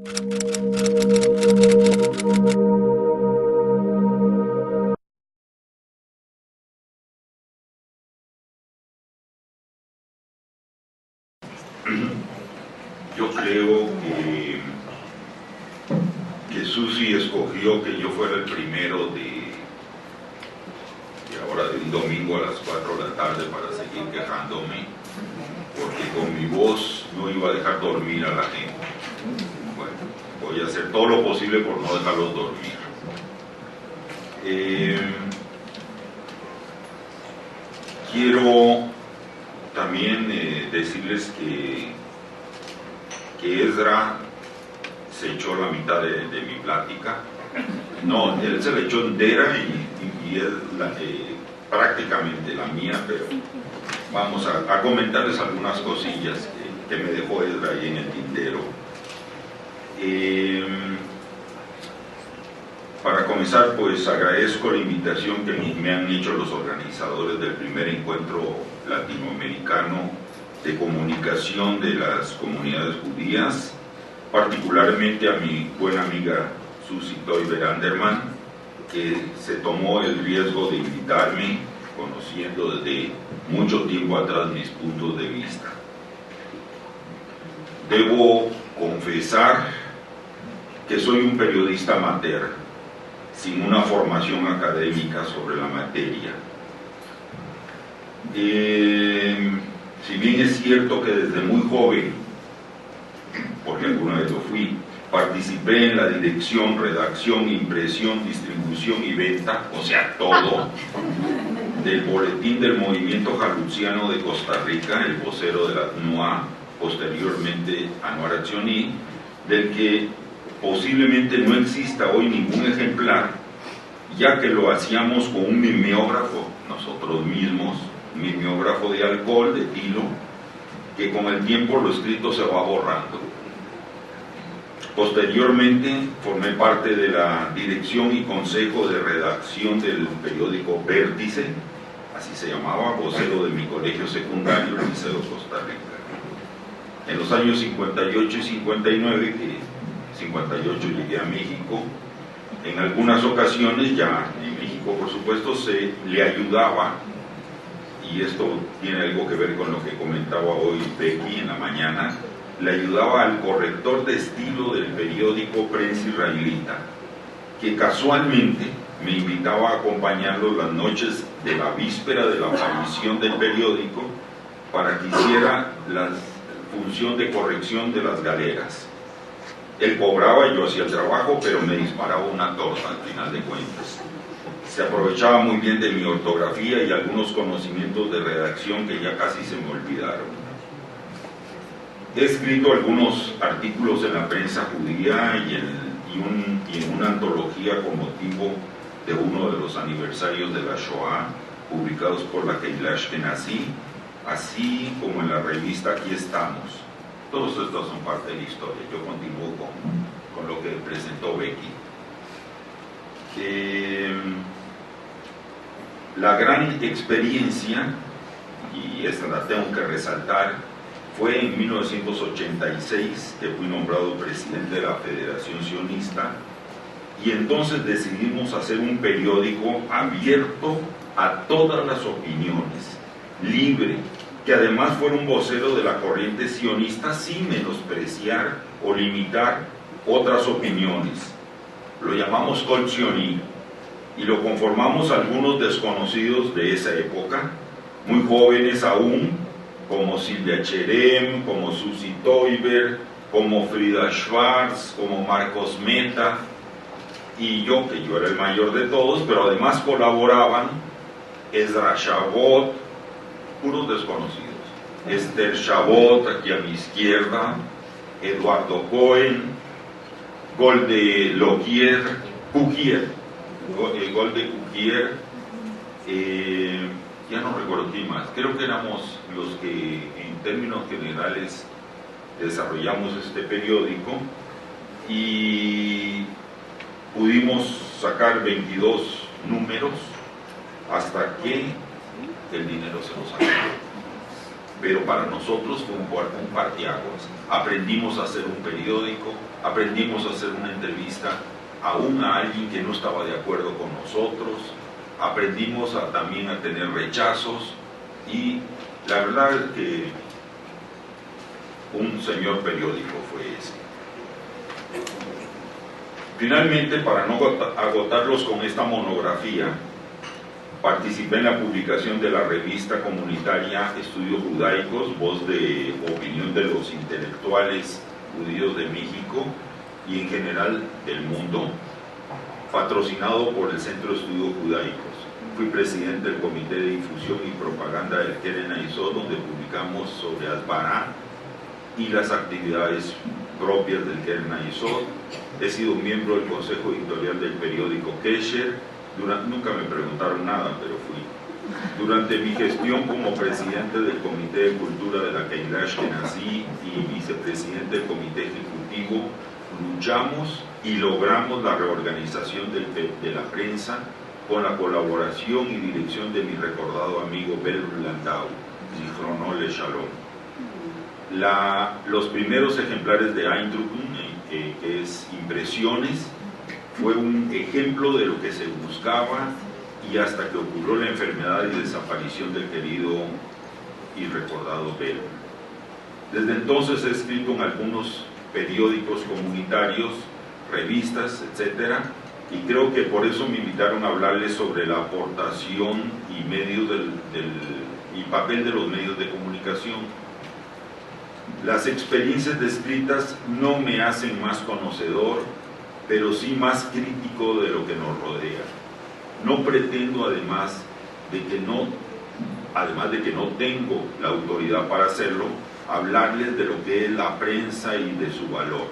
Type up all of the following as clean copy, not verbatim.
Yo creo que Susi escogió que yo fuera el primero de un domingo a las 4 de la tarde para seguir quejándome, porque con mi voz no iba a dejar dormir a la gente. Bueno, voy a hacer todo lo posible por no dejarlos dormir. Quiero también decirles que Ezra se echó la mitad de mi plática. No, él se la echó entera y es prácticamente la mía, pero vamos a comentarles algunas cosillas que me dejó Ezra ahí en el tintero. Para comenzar, pues agradezco la invitación que me han hecho los organizadores del primer encuentro latinoamericano de comunicación de las comunidades judías, particularmente a mi buena amiga Susi Toiber Anderman, que se tomó el riesgo de invitarme, conociendo desde mucho tiempo atrás mis puntos de vista. Debo confesar que soy un periodista amateur, sin una formación académica sobre la materia. Si bien es cierto que desde muy joven, porque alguna vez lo fui, participé en la dirección, redacción, impresión, distribución y venta, o sea, todo, del boletín del movimiento jaluziano de Costa Rica, el vocero de la TNUA, posteriormente Anuar Accioní, del que posiblemente no exista hoy ningún ejemplar, ya que lo hacíamos con un mimeógrafo nosotros mismos, un mimeógrafo de alcohol, de tilo, que con el tiempo lo escrito se va borrando. Posteriormente formé parte de la dirección y consejo de redacción del periódico Vértice, así se llamaba, vocero de mi colegio secundario, el Liceo Costa Rica. En los años 58 y 59, que 58 llegué a México, en algunas ocasiones, ya en México por supuesto, se le ayudaba, y esto tiene algo que ver con lo que comentaba hoy Becky en la mañana, le ayudaba al corrector de estilo del periódico Prensa Israelita, que casualmente me invitaba a acompañarlo las noches de la víspera de la aparición del periódico para que hiciera la función de corrección de las galeras. Él cobraba, yo hacía el trabajo, pero me disparaba una torta al final de cuentas. Se aprovechaba muy bien de mi ortografía y algunos conocimientos de redacción que ya casi se me olvidaron. He escrito algunos artículos en la prensa judía y en una antología con motivo de uno de los aniversarios de la Shoah, publicados por la Keilah Ashkenazi, así como en la revista Aquí Estamos. Todos estos son parte de la historia. Yo continúo con lo que presentó Becky. La gran experiencia, y esta la tengo que resaltar, fue en 1986 que fui nombrado presidente de la Federación Sionista, y entonces decidimos hacer un periódico abierto a todas las opiniones, libre, que además fuera un vocero de la corriente sionista sin menospreciar o limitar otras opiniones. Lo llamamos Kol Sioní y lo conformamos algunos desconocidos de esa época, muy jóvenes aún, como Silvia Cherem, como Susi Toiber, como Frida Schwartz, como Marcos Meta, y yo, que yo era el mayor de todos, pero además colaboraban Ezra Shabot, puros desconocidos, Esther Shabot, aquí a mi izquierda, Eduardo Cohen, Golde Cuquier, ya no recuerdo quién más, creo que éramos los que en términos generales desarrollamos este periódico, y pudimos sacar 22 números hasta que el dinero se nos acabó. pero para nosotros fue un parteaguas. Aprendimos a hacer un periódico, aprendimos a hacer una entrevista aún a alguien que no estaba de acuerdo con nosotros, aprendimos también a tener rechazos, y la verdad es que un señor periódico fue ese. Finalmente, para no agotarlos con esta monografía, participé en la publicación de la revista comunitaria Estudios Judaicos, voz de opinión de los intelectuales judíos de México y en general del mundo, patrocinado por el Centro de Estudios Judaicos. Fui presidente del Comité de Difusión y Propaganda del Keren Hayesod, donde publicamos sobre Asbará y las actividades propias del Keren Hayesod. He sido miembro del Consejo Editorial del periódico Kesher. Nunca me preguntaron nada, pero fui. Durante mi gestión como presidente del Comité de Cultura de la Keilah Ashkenazí y vicepresidente del Comité Ejecutivo, luchamos y logramos la reorganización de la prensa con la colaboración y dirección de mi recordado amigo Belrul Landau, Zichrono Shalom. Los primeros ejemplares de Eindrucken, que es impresiones, fue un ejemplo de lo que se buscaba, y hasta que ocurrió la enfermedad y desaparición del querido y recordado Belrul. Desde entonces he escrito en algunos periódicos comunitarios, revistas, etcétera, y creo que por eso me invitaron a hablarles sobre la aportación y medios y papel de los medios de comunicación. Las experiencias descritas no me hacen más conocedor, pero sí más crítico de lo que nos rodea. No pretendo, además de que no tengo la autoridad para hacerlo, hablarles de lo que es la prensa y de su valor.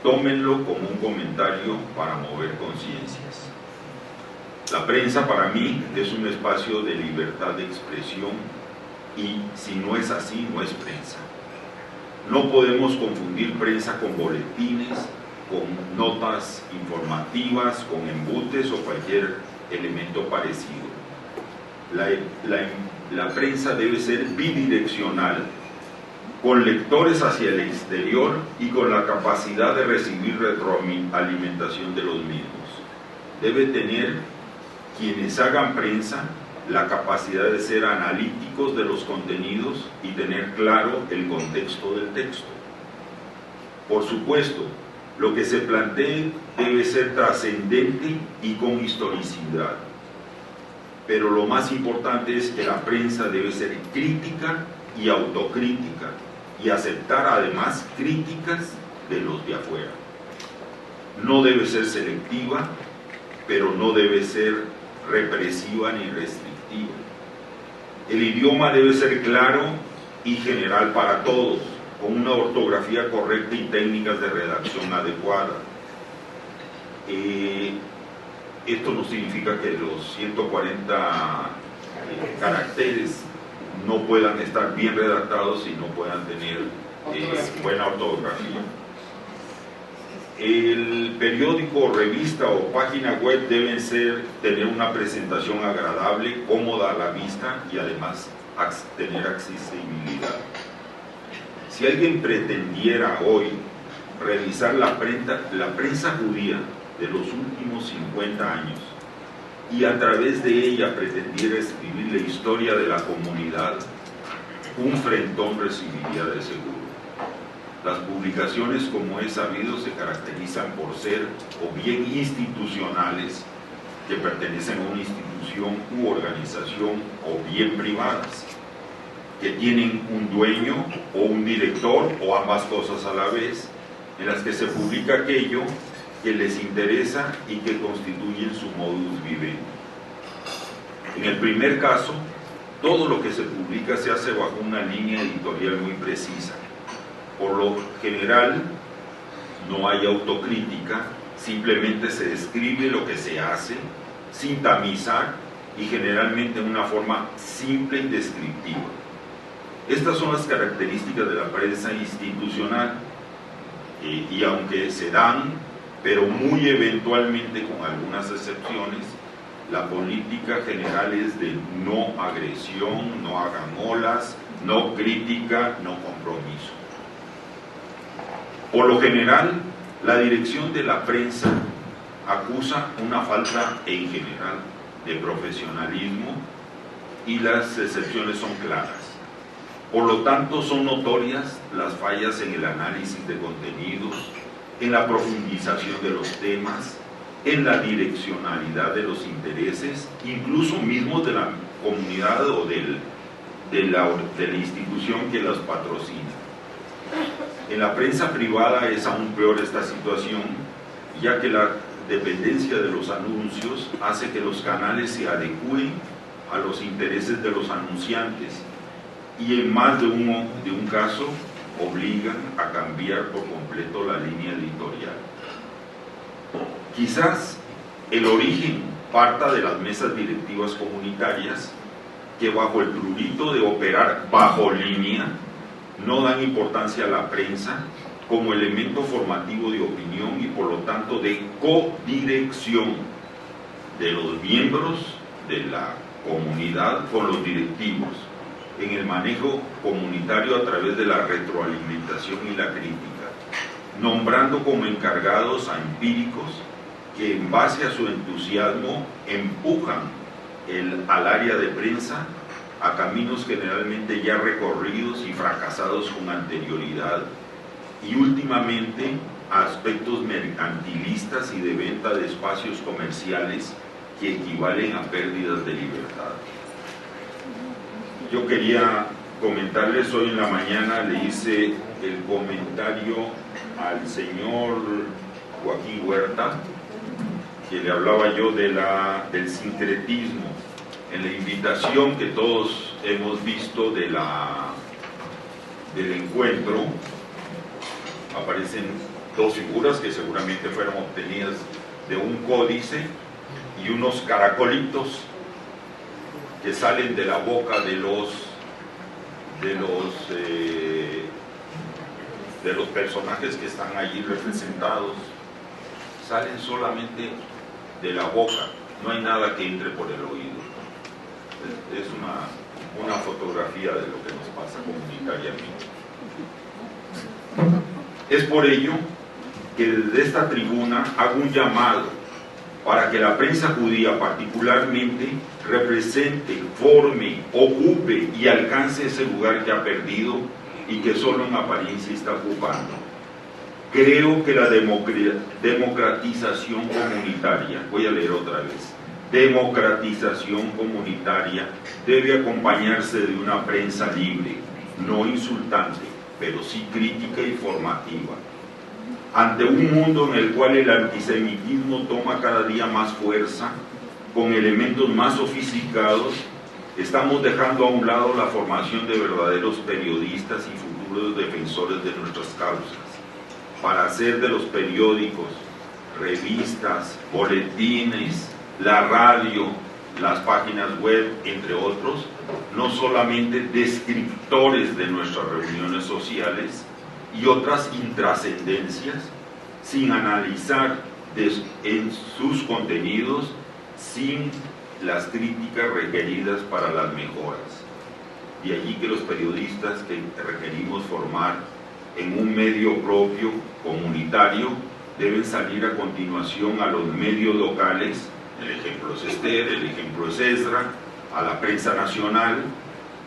Tómenlo como un comentario para mover conciencias. La prensa para mí es un espacio de libertad de expresión, y si no es así, no es prensa. No podemos confundir prensa con boletines, con notas informativas, con embutes o cualquier elemento parecido. La prensa debe ser bidireccional, con lectores hacia el exterior y con la capacidad de recibir retroalimentación de los mismos. Debe tener, quienes hagan prensa, la capacidad de ser analíticos de los contenidos y tener claro el contexto del texto. Por supuesto, lo que se plantee debe ser trascendente y con historicidad, pero lo más importante es que la prensa debe ser crítica y autocrítica, y aceptar además críticas de los de afuera. No debe ser selectiva, pero no debe ser represiva ni restrictiva. El idioma debe ser claro y general para todos, con una ortografía correcta y técnicas de redacción adecuada. Esto no significa que los 140 caracteres no puedan estar bien redactados y no puedan tener buena ortografía. El periódico, revista o página web deben tener una presentación agradable, cómoda a la vista y además tener accesibilidad. Si alguien pretendiera hoy revisar la prensa judía de los últimos 50 años y a través de ella pretendiera escribir la historia de la comunidad, un frentón recibiría de seguro. Las publicaciones, como es sabido, se caracterizan por ser o bien institucionales, que pertenecen a una institución u organización, o bien privadas, que tienen un dueño o un director o ambas cosas a la vez, en las que se publica aquello que les interesa y que constituyen su modus vivendi. En el primer caso, todo lo que se publica se hace bajo una línea editorial muy precisa. Por lo general, no hay autocrítica, simplemente se describe lo que se hace, sin tamizar y generalmente en una forma simple y descriptiva. Estas son las características de la prensa institucional, y aunque se dan, pero muy eventualmente, con algunas excepciones, la política general es de no agresión, no hagan olas, no crítica, no compromiso. Por lo general, la dirección de la prensa acusa una falta en general de profesionalismo y las excepciones son claras. Por lo tanto, son notorias las fallas en el análisis de contenidos, en la profundización de los temas, en la direccionalidad de los intereses, incluso mismo de la comunidad o de la institución que las patrocina. En la prensa privada es aún peor esta situación, ya que la dependencia de los anuncios hace que los canales se adecúen a los intereses de los anunciantes y en más de un caso obligan a cambiar por completo la línea editorial. Quizás el origen parta de las mesas directivas comunitarias que bajo el prurito de operar bajo línea no dan importancia a la prensa como elemento formativo de opinión y por lo tanto de codirección de los miembros de la comunidad con los directivos en el manejo comunitario a través de la retroalimentación y la crítica, nombrando como encargados a empíricos que en base a su entusiasmo empujan al área de prensa a caminos generalmente ya recorridos y fracasados con anterioridad y últimamente a aspectos mercantilistas y de venta de espacios comerciales que equivalen a pérdidas de libertad. Yo quería comentarles, hoy en la mañana le hice el comentario al señor Joaquín Huerta, que le hablaba yo del sincretismo, en la invitación que todos hemos visto del encuentro. Aparecen dos figuras que seguramente fueron obtenidas de un códice y unos caracolitos que salen de la boca de los personajes que están allí representados. Salen solamente de la boca, no hay nada que entre por el oído. Es una fotografía de lo que nos pasa comunitariamente. Es por ello que desde esta tribuna hago un llamado para que la prensa judía particularmente represente, forme, ocupe y alcance ese lugar que ha perdido y que solo en apariencia está ocupando. Creo que la democratización comunitaria, voy a leer otra vez, democratización comunitaria debe acompañarse de una prensa libre, no insultante, pero sí crítica y formativa. Ante un mundo en el cual el antisemitismo toma cada día más fuerza, con elementos más sofisticados, estamos dejando a un lado la formación de verdaderos periodistas y futuros defensores de nuestras causas, para hacer de los periódicos, revistas, boletines, la radio, las páginas web, entre otros, no solamente descriptores de nuestras reuniones sociales y otras intrascendencias, sin analizar en sus contenidos, sin las críticas requeridas para las mejoras. De allí que los periodistas que requerimos formar en un medio propio, comunitario, deben salir a continuación a los medios locales, el ejemplo es Esther, el ejemplo es Esdra, a la prensa nacional,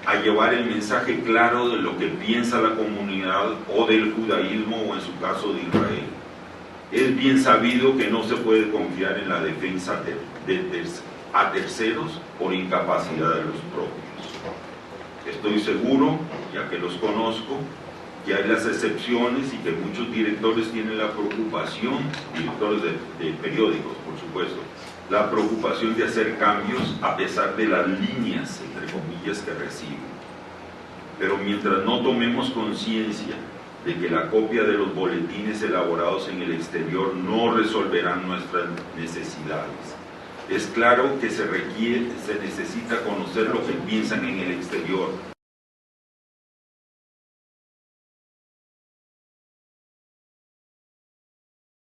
a llevar el mensaje claro de lo que piensa la comunidad o del judaísmo o en su caso de Israel. Es bien sabido que no se puede confiar en la defensa a terceros por incapacidad de los propios. Estoy seguro, ya que los conozco, que hay las excepciones y que muchos directores tienen la preocupación, directores de periódicos por supuesto, la preocupación de hacer cambios a pesar de las líneas, entre comillas, que reciben. Pero mientras no tomemos conciencia de que la copia de los boletines elaborados en el exterior no resolverán nuestras necesidades, es claro que se necesita conocer lo que piensan en el exterior,